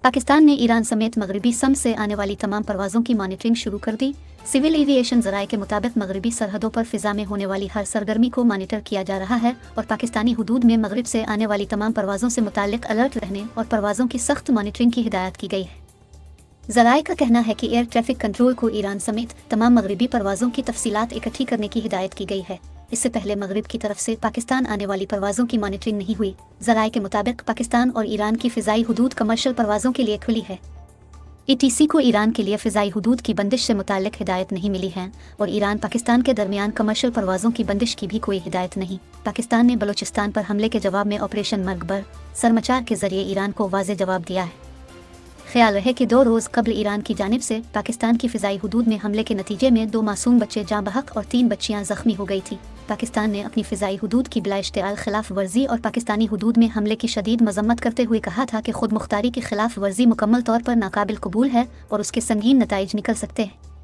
पाकिस्तान ने ईरान समेत मगरबी सम से आने वाली तमाम परवाज़ों की मॉनिटरिंग शुरू कर दी। सिविल एविएशन ज़राए के मुताबिक मगरबी सरहदों पर फ़िज़ा में होने वाली हर सरगर्मी को मॉनिटर किया जा रहा है और पाकिस्तानी हुदूद में मगरिब से आने वाली तमाम परवाज़ों से मुताल्लिक अलर्ट रहने और परवाज़ों की सख्त मॉनिटरिंग की हिदायत की गई है। ज़राए का कहना है कि एयर ट्रैफिक कंट्रोल को ईरान समेत तमाम मगरबी परवाज़ों की तफसीलात इकट्ठी करने की हिदायत की गई है। इससे पहले मगरिब की तरफ से पाकिस्तान आने वाली परवाज़ों की मॉनिटरिंग नहीं हुई। ज़राए के मुताबिक पाकिस्तान और ईरान की फ़िज़ाई हुदूद कमर्शियल परवाज़ों के लिए खुली है। ETC को ईरान के लिए फ़िज़ाई हुदूद की बंदिश से मुताल्लिक हिदायत नहीं मिली है और ईरान पाकिस्तान के दरमियान कमर्शियल परवाज़ों की बंदिश की भी कोई हिदायत नहीं। पाकिस्तान ने बलूचिस्तान पर हमले के जवाब में ऑपरेशन मरगबर सरमचार के ज़रिए ईरान को वाज़ेह जवाब दिया है। ख्याल रहे कि 2 रोज़ कबल ईरान की जानिब से पाकिस्तान की फ़िज़ाई हुदूद में हमले के नतीजे में 2 मासूम बच्चे जाँ बहक और 3 बच्चियाँ ज़ख्मी हो गई थी। पाकिस्तान ने अपनी फ़िज़ाई हुदूद की बिला इश्तिआल खिलाफ वर्जी और पाकिस्तानी हुदूद में हमले की शदीद मज़म्मत करते हुए कहा था कि खुद मुख्तारी की खिलाफ वर्जी मुकम्मल तौर पर नाकाबिल कबूल है और उसके संगीन नताइज निकल सकते हैं।